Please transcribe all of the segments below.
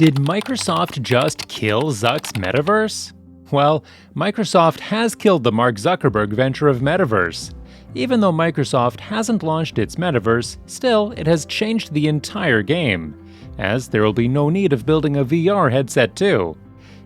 Did Microsoft just kill Zuck's Metaverse? Well, Microsoft has killed the Mark Zuckerberg venture of Metaverse. Even though Microsoft hasn't launched its Metaverse, still, it has changed the entire game, as there will be no need of building a VR headset too.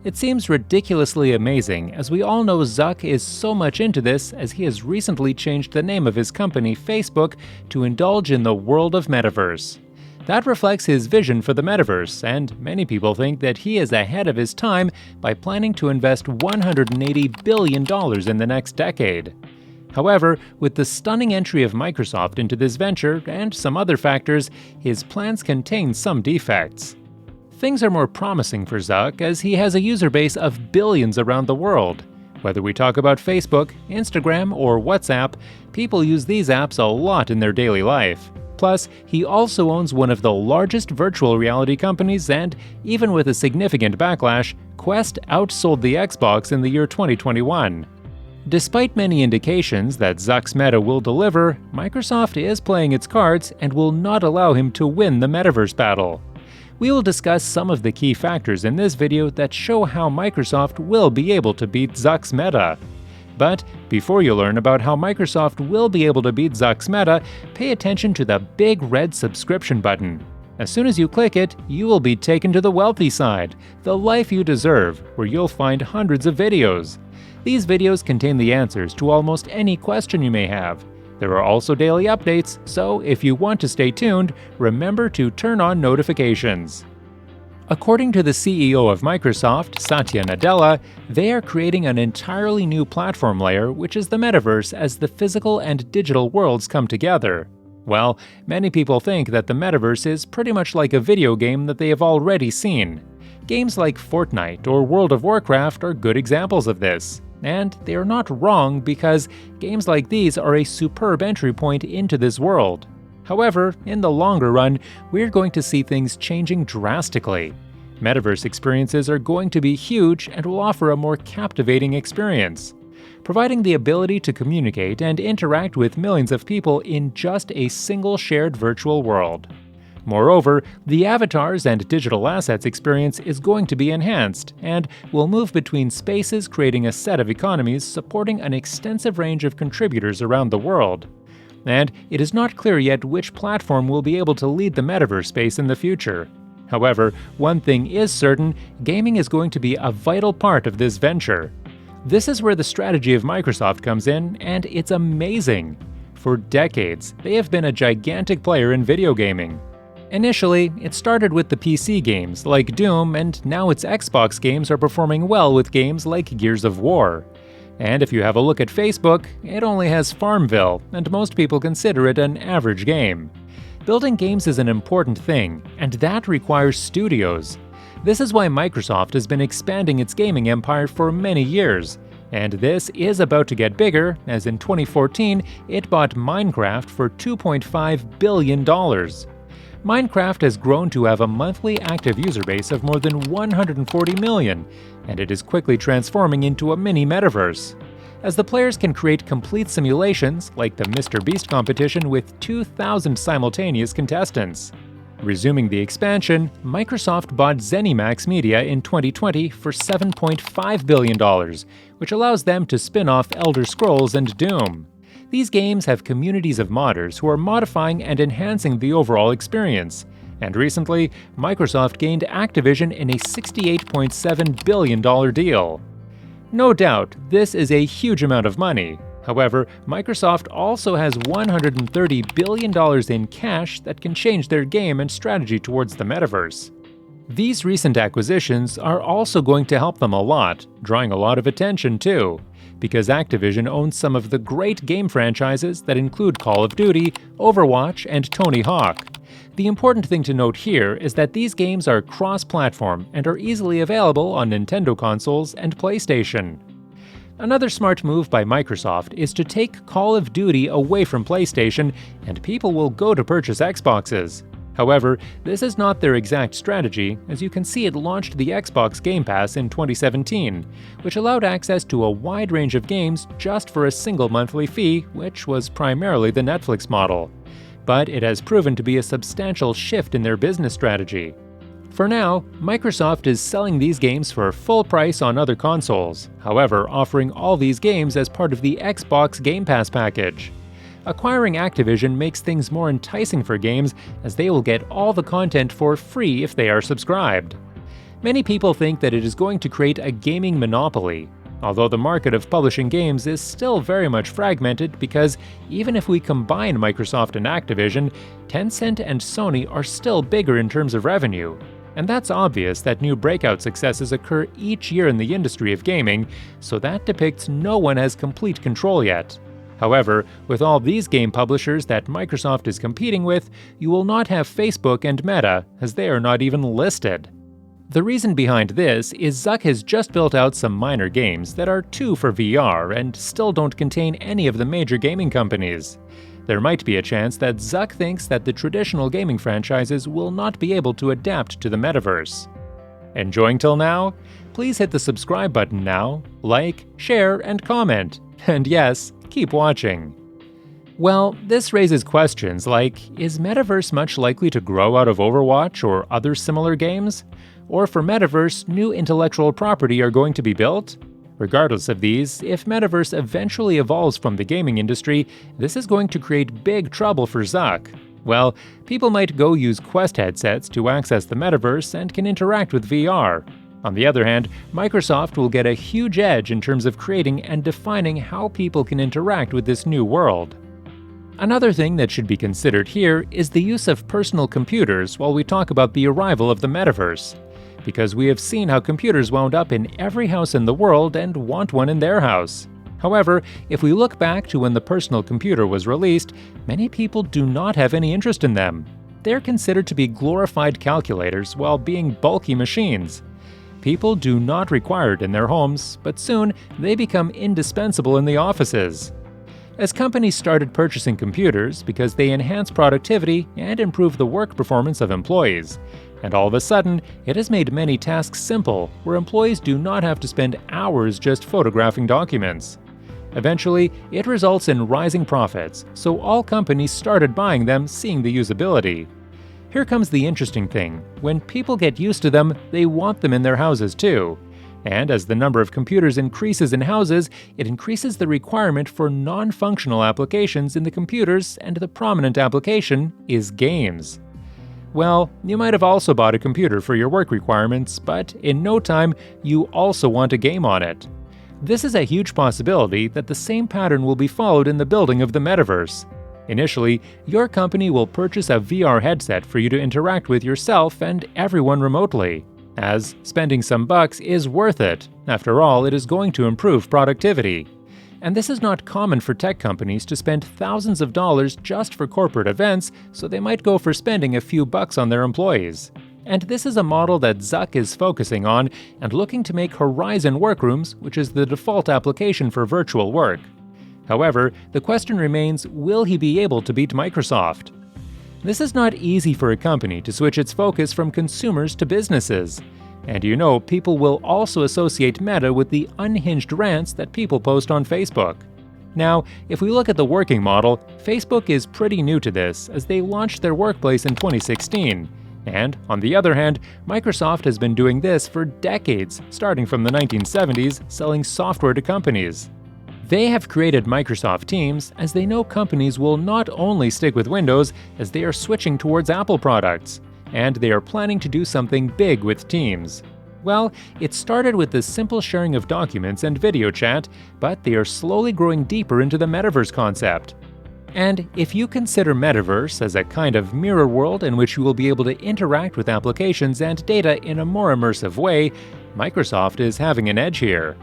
It seems ridiculously amazing, as we all know Zuck is so much into this as he has recently changed the name of his company, Facebook, to indulge in the world of Metaverse. That reflects his vision for the Metaverse, and many people think that he is ahead of his time by planning to invest $180 billion in the next decade. However, with the stunning entry of Microsoft into this venture and some other factors, his plans contain some defects. Things are more promising for Zuck as he has a user base of billions around the world. Whether we talk about Facebook, Instagram, or WhatsApp, people use these apps a lot in their daily life. Plus, he also owns one of the largest virtual reality companies, and even with a significant backlash, Quest outsold the Xbox in the year 2021. Despite many indications that Zuck's Meta will deliver, Microsoft is playing its cards and will not allow him to win the Metaverse battle. We will discuss some of the key factors in this video that show how Microsoft will be able to beat Zuck's Meta. But before you learn about how Microsoft will be able to beat Zuck's Meta, pay attention to the big red subscription button. As soon as you click it, you will be taken to the wealthy side, the life you deserve, where you'll find hundreds of videos. These videos contain the answers to almost any question you may have. There are also daily updates, so if you want to stay tuned, remember to turn on notifications. According to the CEO of Microsoft, Satya Nadella, they are creating an entirely new platform layer, which is the Metaverse, as the physical and digital worlds come together. Well, many people think that the Metaverse is pretty much like a video game that they have already seen. Games like Fortnite or World of Warcraft are good examples of this. And they are not wrong, because games like these are a superb entry point into this world. However, in the longer run, we're going to see things changing drastically. Metaverse experiences are going to be huge and will offer a more captivating experience, providing the ability to communicate and interact with millions of people in just a single shared virtual world. Moreover, the avatars and digital assets experience is going to be enhanced and will move between spaces, creating a set of economies supporting an extensive range of contributors around the world. And it is not clear yet which platform will be able to lead the Metaverse space in the future. However, one thing is certain: gaming is going to be a vital part of this venture. This is where the strategy of Microsoft comes in, and it's amazing. For decades, they have been a gigantic player in video gaming. Initially, it started with the PC games like Doom, and now its Xbox games are performing well with games like Gears of War. And if you have a look at Facebook, it only has Farmville, and most people consider it an average game. Building games is an important thing, and that requires studios. This is why Microsoft has been expanding its gaming empire for many years. And this is about to get bigger, as in 2014, it bought Minecraft for $2.5 billion. Minecraft has grown to have a monthly active user base of more than 140 million, and it is quickly transforming into a mini metaverse, as the players can create complete simulations like the Mr. Beast competition with 2,000 simultaneous contestants. Resuming the expansion, Microsoft bought ZeniMax Media in 2020 for $7.5 billion, which allows them to spin off Elder Scrolls and Doom. These games have communities of modders who are modifying and enhancing the overall experience. And recently, Microsoft gained Activision in a $68.7 billion deal. No doubt, this is a huge amount of money. However, Microsoft also has $130 billion in cash that can change their game and strategy towards the Metaverse. These recent acquisitions are also going to help them a lot, drawing a lot of attention too, because Activision owns some of the great game franchises that include Call of Duty, Overwatch, and Tony Hawk. The important thing to note here is that these games are cross-platform and are easily available on Nintendo consoles and PlayStation. Another smart move by Microsoft is to take Call of Duty away from PlayStation, and people will go to purchase Xboxes. However, this is not their exact strategy, as you can see it launched the Xbox Game Pass in 2017, which allowed access to a wide range of games just for a single monthly fee, which was primarily the Netflix model. But it has proven to be a substantial shift in their business strategy. For now, Microsoft is selling these games for full price on other consoles, however offering all these games as part of the Xbox Game Pass package. Acquiring Activision makes things more enticing for games as they will get all the content for free if they are subscribed. Many people think that it is going to create a gaming monopoly, although the market of publishing games is still very much fragmented because even if we combine Microsoft and Activision, Tencent and Sony are still bigger in terms of revenue. And that's obvious that new breakout successes occur each year in the industry of gaming, so that depicts no one has complete control yet. However, with all these game publishers that Microsoft is competing with, you will not have Facebook and Meta, as they are not even listed. The reason behind this is Zuck has just built out some minor games that are too for VR and still don't contain any of the major gaming companies. There might be a chance that Zuck thinks that the traditional gaming franchises will not be able to adapt to the metaverse. Enjoying till now? Please hit the subscribe button now, like, share, and comment. And yes, keep watching. Well, this raises questions like, is Metaverse much likely to grow out of Overwatch or other similar games? Or for Metaverse, new intellectual property are going to be built? Regardless of these, if Metaverse eventually evolves from the gaming industry, this is going to create big trouble for Zuck. Well, people might go use Quest headsets to access the Metaverse and can interact with VR. On the other hand, Microsoft will get a huge edge in terms of creating and defining how people can interact with this new world. Another thing that should be considered here is the use of personal computers while we talk about the arrival of the Metaverse. Because we have seen how computers wound up in every house in the world and want one in their house. However, if we look back to when the personal computer was released, many people do not have any interest in them. They're considered to be glorified calculators while being bulky machines. People do not require it in their homes, but soon they become indispensable in the offices. As companies started purchasing computers because they enhance productivity and improve the work performance of employees, and all of a sudden, it has made many tasks simple, where employees do not have to spend hours just photographing documents. Eventually, it results in rising profits, so all companies started buying them, seeing the usability. Here comes the interesting thing. When people get used to them, they want them in their houses too. And as the number of computers increases in houses, it increases the requirement for non-functional applications in the computers, and the prominent application is games. Well, you might have also bought a computer for your work requirements, but in no time, you also want a game on it. This is a huge possibility that the same pattern will be followed in the building of the Metaverse. Initially, your company will purchase a VR headset for you to interact with yourself and everyone remotely, as spending some bucks is worth it. After all, it is going to improve productivity. And this is not common for tech companies to spend thousands of dollars just for corporate events, so they might go for spending a few bucks on their employees. And this is a model that Zuck is focusing on and looking to make Horizon Workrooms, which is the default application for virtual work. However, the question remains, will he be able to beat Microsoft? This is not easy for a company to switch its focus from consumers to businesses. And you know, people will also associate Meta with the unhinged rants that people post on Facebook. Now, if we look at the working model, Facebook is pretty new to this, as they launched their workplace in 2016. And, on the other hand, Microsoft has been doing this for decades, starting from the 1970s, selling software to companies. They have created Microsoft Teams as they know companies will not only stick with Windows, as they are switching towards Apple products. And they are planning to do something big with Teams. Well, it started with the simple sharing of documents and video chat, but they are slowly growing deeper into the Metaverse concept. And if you consider Metaverse as a kind of mirror world in which you will be able to interact with applications and data in a more immersive way, Microsoft is having an edge here.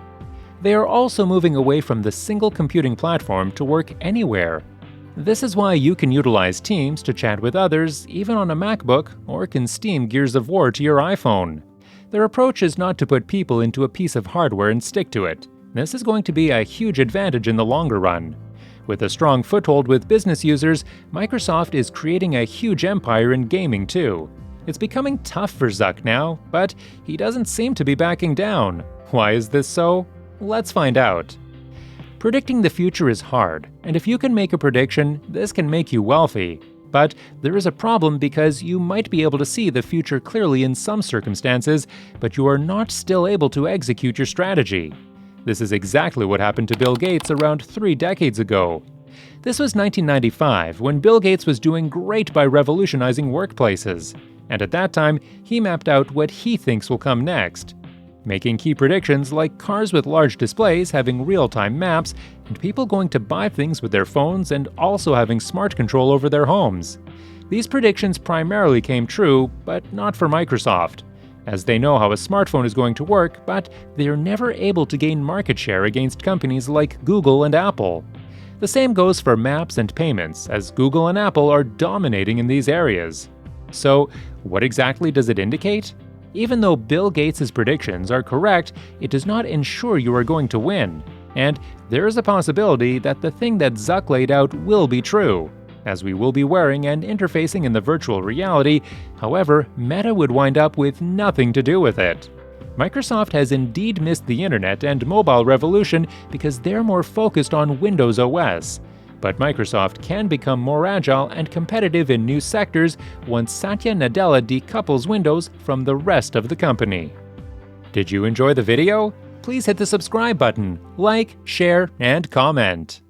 They are also moving away from the single computing platform to work anywhere. This is why you can utilize Teams to chat with others, even on a MacBook, or can steam Gears of War to your iPhone. Their approach is not to put people into a piece of hardware and stick to it. This is going to be a huge advantage in the longer run. With a strong foothold with business users, Microsoft is creating a huge empire in gaming too. It's becoming tough for Zuck now, but he doesn't seem to be backing down. Why is this so? Let's find out. Predicting the future is hard, and if you can make a prediction, this can make you wealthy. But there is a problem because you might be able to see the future clearly in some circumstances, but you are not still able to execute your strategy. This is exactly what happened to Bill Gates around 3 decades ago. This was 1995, when Bill Gates was doing great by revolutionizing workplaces. And at that time, he mapped out what he thinks will come next, making key predictions like cars with large displays having real-time maps, and people going to buy things with their phones and also having smart control over their homes. These predictions primarily came true, but not for Microsoft, as they know how a smartphone is going to work, but they are never able to gain market share against companies like Google and Apple. The same goes for maps and payments, as Google and Apple are dominating in these areas. So, what exactly does it indicate? Even though Bill Gates' predictions are correct, it does not ensure you are going to win. And there is a possibility that the thing that Zuck laid out will be true, as we will be wearing and interfacing in the virtual reality. However, Meta would wind up with nothing to do with it. Microsoft has indeed missed the internet and mobile revolution because they're more focused on Windows OS. But Microsoft can become more agile and competitive in new sectors once Satya Nadella decouples Windows from the rest of the company. Did you enjoy the video? Please hit the subscribe button, like, share, and comment.